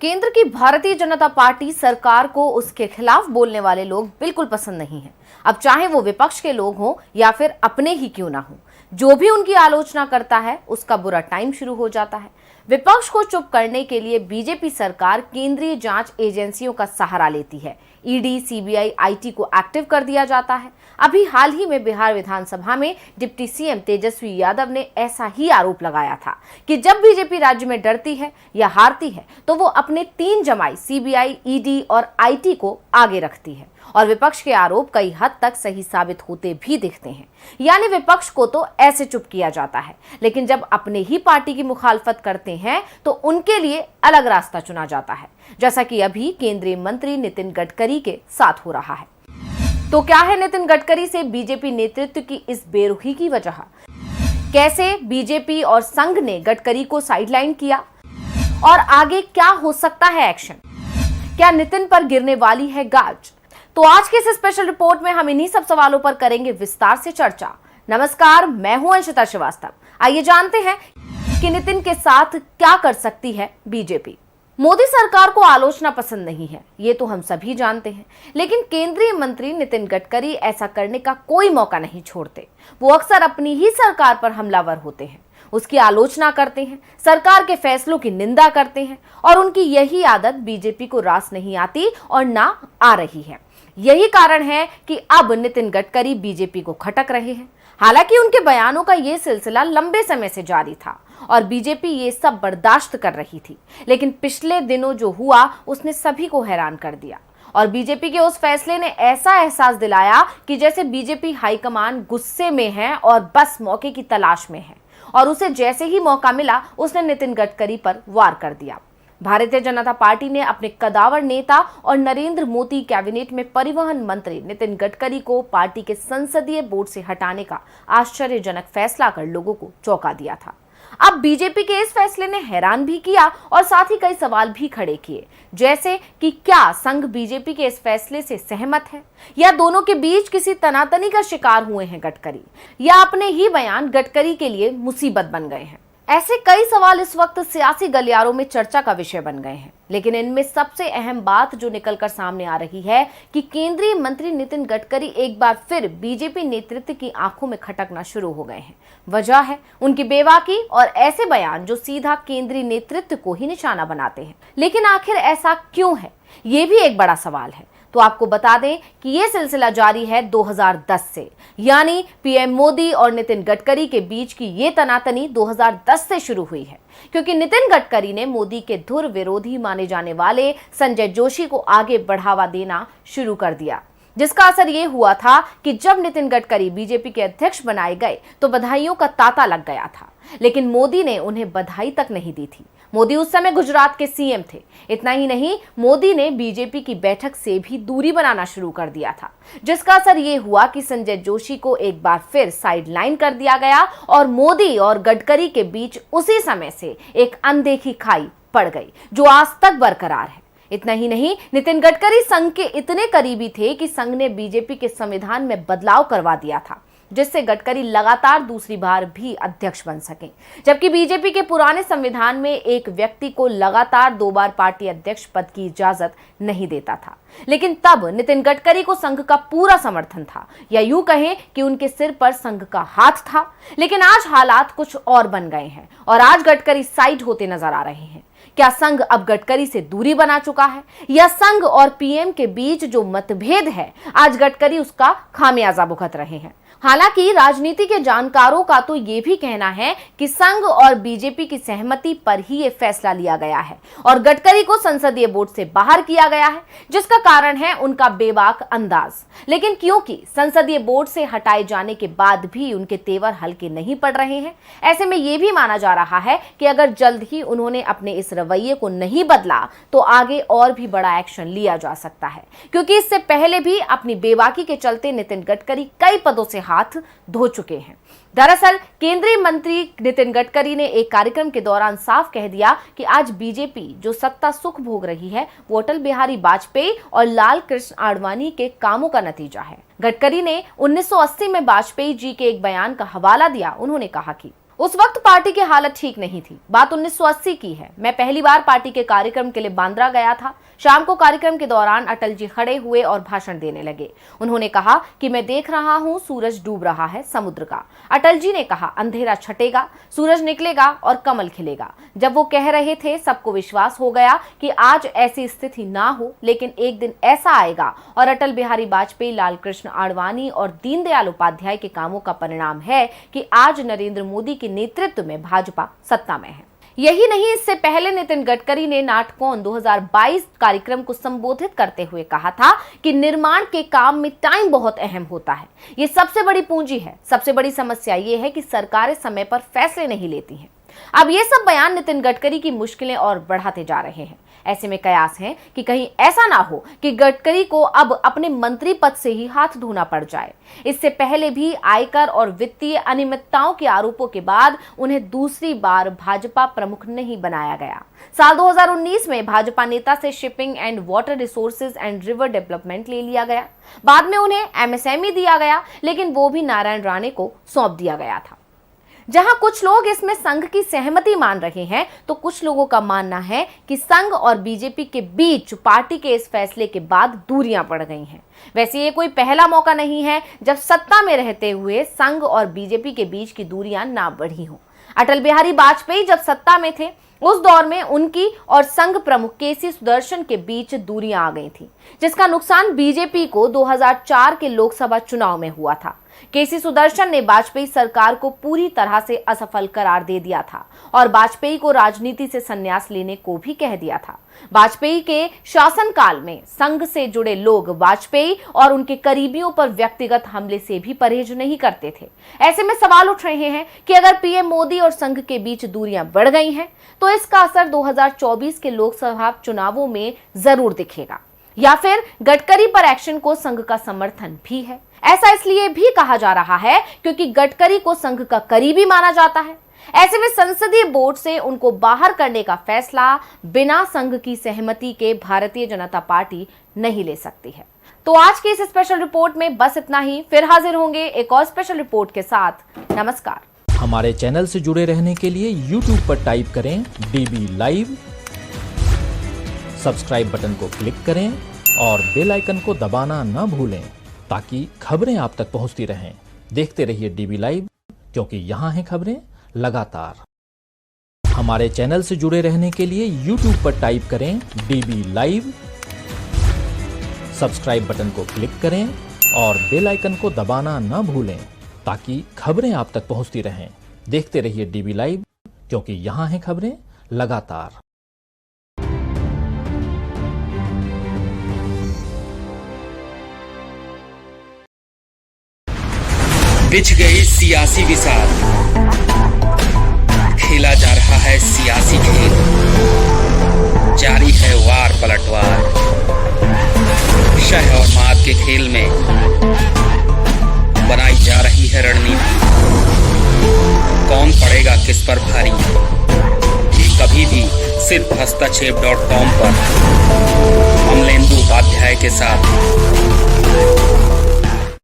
केंद्र की भारतीय जनता पार्टी सरकार को उसके खिलाफ बोलने वाले लोग बिल्कुल पसंद नहीं है। अब चाहे वो विपक्ष के लोग हों या फिर अपने ही क्यों ना हो, जो भी उनकी आलोचना करता है उसका बुरा टाइम शुरू हो जाता है। विपक्ष को चुप करने के लिए बीजेपी सरकार केंद्रीय जांच एजेंसियों का सहारा लेती है। ईडी, सीबीआई, आईटी को एक्टिव कर दिया जाता है। अभी हाल ही में बिहार विधानसभा में डिप्टी सीएम तेजस्वी यादव ने ऐसा ही आरोप लगाया था कि जब बीजेपी राज्य में डरती है या हारती है तो वो अपने 3 जमाई सीबीआई, ईडी और आईटी को आगे रखती है। और विपक्ष के आरोप कई हद तक सही साबित होते भी दिखते हैं। यानी विपक्ष को तो ऐसे चुप किया जाता है, लेकिन जब अपने ही पार्टी की मुखालफत करते हैं तो उनके लिए अलग रास्ता चुना जाता है, जैसा कि अभी केंद्रीय मंत्री नितिन गडकरी के साथ हो रहा है। तो क्या है नितिन गडकरी से बीजेपी नेतृत्व की इस बेरुखी की वजह? कैसे बीजेपी और संघ ने गडकरी को साइडलाइन किया और आगे क्या हो सकता है एक्शन? क्या नितिन पर गिरने वाली है गाज? तो आज के इस स्पेशल रिपोर्ट में हम इन्हीं सब सवालों पर करेंगे विस्तार से चर्चा। नमस्कार, मैं हूं अंशिता श्रीवास्तव। आइए जानते हैं कि नितिन के साथ क्या कर सकती है बीजेपी। मोदी सरकार को आलोचना पसंद नहीं है, ये तो हम सभी जानते हैं, लेकिन केंद्रीय मंत्री नितिन गडकरी ऐसा करने का कोई मौका नहीं छोड़ते। वो अक्सर अपनी ही सरकार पर हमलावर होते हैं, उसकी आलोचना करते हैं, सरकार के फैसलों की निंदा करते हैं और उनकी यही आदत बीजेपी को रास नहीं आती और ना आ रही है। यही कारण है कि अब नितिन गडकरी बीजेपी को खटक रहे हैं। हालांकि उनके बयानों का ये सिलसिला लंबे समय से जारी था और बीजेपी ये सब बर्दाश्त कर रही थी, लेकिन पिछले दिनों जो हुआ उसने सभी को हैरान कर दिया और बीजेपी के उस फैसले ने ऐसा एहसास दिलाया कि जैसे बीजेपी हाईकमान गुस्से में है और बस मौके की तलाश में है और उसे जैसे ही मौका मिला उसने नितिन गडकरी पर वार कर दिया। भारतीय जनता पार्टी ने अपने कदावर नेता और नरेंद्र मोदी कैबिनेट में परिवहन मंत्री नितिन गडकरी को पार्टी के संसदीय बोर्ड से हटाने का आश्चर्यजनक फैसला कर लोगों को चौंका दिया था। अब बीजेपी के इस फैसले ने हैरान भी किया और साथ ही कई सवाल भी खड़े किए, जैसे कि क्या संघ बीजेपी के इस फैसले से सहमत है या दोनों के बीच किसी तनातनी का शिकार हुए हैं गडकरी, या अपने ही बयान गडकरी के लिए मुसीबत बन गए हैं। ऐसे कई सवाल इस वक्त सियासी गलियारों में चर्चा का विषय बन गए हैं, लेकिन इनमें सबसे अहम बात जो निकलकर सामने आ रही है कि केंद्रीय मंत्री नितिन गडकरी एक बार फिर बीजेपी नेतृत्व की आंखों में खटकना शुरू हो गए हैं। वजह है उनकी बेबाकी और ऐसे बयान जो सीधा केंद्रीय नेतृत्व को ही निशाना बनाते हैं। लेकिन आखिर ऐसा क्यों है, ये भी एक बड़ा सवाल है। तो आपको बता दें कि यह सिलसिला जारी है 2010 से, यानी पीएम मोदी और नितिन गडकरी के बीच की ये तनातनी 2010 से शुरू हुई है, क्योंकि नितिन गडकरी ने मोदी के धुर विरोधी माने जाने वाले संजय जोशी को आगे बढ़ावा देना शुरू कर दिया, जिसका असर ये हुआ था कि जब नितिन गडकरी बीजेपी के अध्यक्ष बनाए गए तो बधाइयों का तांता लग गया था, लेकिन मोदी ने उन्हें बधाई तक नहीं दी थी। मोदी उस समय गुजरात के सीएम थे। इतना ही नहीं, मोदी ने बीजेपी की बैठक से भी दूरी बनाना शुरू कर दिया था, जिसका असर ये हुआ कि संजय जोशी को एक बार फिर साइडलाइन कर दिया गया और मोदी और गडकरी के बीच उसी समय से एक अनदेखी खाई पड़ गई जो आज तक बरकरार है। इतना ही नहीं, नितिन गडकरी संघ के इतने करीबी थे कि संघ ने बीजेपी के संविधान में बदलाव करवा दिया था, जिससे गडकरी लगातार दूसरी बार भी अध्यक्ष बन सके, जबकि बीजेपी के पुराने संविधान में एक व्यक्ति को लगातार 2 बार पार्टी अध्यक्ष पद की इजाजत नहीं देता था। लेकिन तब नितिन गडकरी को संघ का पूरा समर्थन था, या यूं कहें कि उनके सिर पर संघ का हाथ था। लेकिन आज हालात कुछ और बन गए हैं और आज गडकरी साइड होते नजर आ रहे हैं। क्या संघ अब गडकरी से दूरी बना चुका है, या संघ और पीएम के बीच जो मतभेद है आज गडकरी उसका खामियाजा भुगत रहे हैं? हालांकि राजनीति के जानकारों का तो ये भी कहना है कि संघ और बीजेपी की सहमति पर ही ये फैसला लिया गया है और गडकरी को संसदीय बोर्ड से बाहर किया गया है, जिसका कारण है उनका बेबाक अंदाज। लेकिन क्योंकि संसदीय बोर्ड से हटाए जाने के बाद भी उनके तेवर हल्के नहीं पड़ रहे हैं, ऐसे में ये भी माना जा रहा है कि अगर जल्द ही उन्होंने अपने इस रवैये को नहीं बदला तो आगे और भी बड़ा एक्शन लिया जा सकता है, क्योंकि इससे पहले भी अपनी बेबाकी के चलते नितिन गडकरी कई पदों से हाथ धो चुके हैं। दरअसल केंद्रीय मंत्री नितिन गडकरी ने एक कार्यक्रम के दौरान साफ कह दिया कि आज बीजेपी जो सत्ता सुख भोग रही है वो अटल बिहारी वाजपेयी और लाल कृष्ण आडवाणी के कामों का नतीजा है। गडकरी ने 1980 में वाजपेयी जी के एक बयान का हवाला दिया। उन्होंने कहा कि उस वक्त पार्टी की हालत ठीक नहीं थी। बात 1980 की है। मैं पहली बार पार्टी के कार्यक्रम के लिए बांद्रा गया था। शाम को कार्यक्रम के दौरान अटल जी खड़े हुए और भाषण देने लगे। उन्होंने कहा कि मैं देख रहा हूं सूरज डूब रहा है समुद्र का। अटल जी ने कहा अंधेरा छटेगा, सूरज निकलेगा और कमल खिलेगा। जब वो कह रहे थे सबको विश्वास हो गया कि आज ऐसी स्थिति ना हो, लेकिन एक दिन ऐसा आएगा और अटल बिहारी वाजपेयी, लाल कृष्ण आडवाणी और दीनदयाल उपाध्याय के कामों का परिणाम है कि आज नरेंद्र मोदी के नेतृत्व में भाजपा सत्ता में है। यही नहीं, इससे पहले नितिन गडकरी ने नाटकॉन 2022 कार्यक्रम को संबोधित करते हुए कहा था कि निर्माण के काम में टाइम बहुत अहम होता है। ये सबसे बड़ी पूंजी है। सबसे बड़ी समस्या ये है कि सरकारें समय पर फैसले नहीं लेती हैं। अब ये सब बयान नितिन गडकरी की मुश्किलें और बढ़ाते जा रहे हैं। ऐसे में कयास है कि कहीं ऐसा ना हो कि गडकरी को अब अपने मंत्री पद से ही हाथ धोना पड़ जाए। इससे पहले भी आयकर और वित्तीय अनियमितताओं के आरोपों के बाद उन्हें दूसरी बार भाजपा प्रमुख नहीं बनाया गया। साल 2019 में भाजपा नेता से shipping and water resources and river development ले लिया गया। बाद में उन्हें एमएसएमई दिया गया, लेकिन वो भी नारायण राणे को सौंप दिया गया था। जहां कुछ लोग इसमें संघ की सहमति मान रहे हैं, तो कुछ लोगों का मानना है कि संघ और बीजेपी के बीच पार्टी के इस फैसले के बाद दूरियां बढ़ गई हैं। वैसे ये कोई पहला मौका नहीं है जब सत्ता में रहते हुए संघ और बीजेपी के बीच की दूरियां ना बढ़ी हों। अटल बिहारी वाजपेयी जब सत्ता में थे, उस दौर में उनकी और संघ प्रमुख केसी सुदर्शन के बीच दूरियां आ गई थी, जिसका नुकसान बीजेपी को 2004 के लोकसभा चुनाव में हुआ था। केसी सुदर्शन ने वाजपेयी सरकार को पूरी तरह से असफल करार दे दिया था और वाजपेयी को राजनीति से संन्यास लेने को भी कह दिया था। वाजपेयी के शासनकाल में संघ से जुड़े लोग वाजपेयी और उनके करीबियों पर व्यक्तिगत हमले से भी परहेज नहीं करते थे। ऐसे में सवाल उठ रहे हैं कि अगर पीएम मोदी और संघ के बीच दूरियां बढ़ गई हैं, तो इसका असर 2024 के लोकसभा चुनावों में जरूर दिखेगा, या फिर गडकरी पर एक्शन को संघ का समर्थन भी है। ऐसा इसलिए भी कहा जा रहा है क्योंकि गडकरी को संघ का करीबी माना जाता है। ऐसे में संसदीय बोर्ड से उनको बाहर करने का फैसला बिना संघ की सहमति के भारतीय जनता पार्टी नहीं ले सकती है। तो आज की इस स्पेशल रिपोर्ट में बस इतना ही। फिर हाजिर होंगे एक और स्पेशल रिपोर्ट के साथ। नमस्कार। हमारे चैनल से जुड़े रहने के लिए YouTube पर टाइप करें DB लाइव, सब्सक्राइब बटन को क्लिक करें और बेल आइकन को दबाना न भूलें ताकि खबरें आप तक पहुंचती रहें। देखते रहिए DB लाइव, क्योंकि यहाँ हैं खबरें लगातार। हमारे चैनल से जुड़े रहने के लिए YouTube पर टाइप करें DB लाइव, सब्सक्राइब बटन को क्लिक करें और बेल आइकन को दबाना न भूलें ताकि खबरें आप तक पहुंचती रहें। देखते रहिए DB लाइव, क्योंकि यहाँ हैं खबरें लगातार। बिछ गई सियासी विसार, खेला जा रहा है सियासी खेल, जारी है वार पलटवार। शह और मात के खेल में बनाई जा रही है रणनीति। कौन पड़ेगा किस पर भारी, ये कभी भी सिर्फ hastachep.com पर अमलेंदु उपाध्याय के साथ।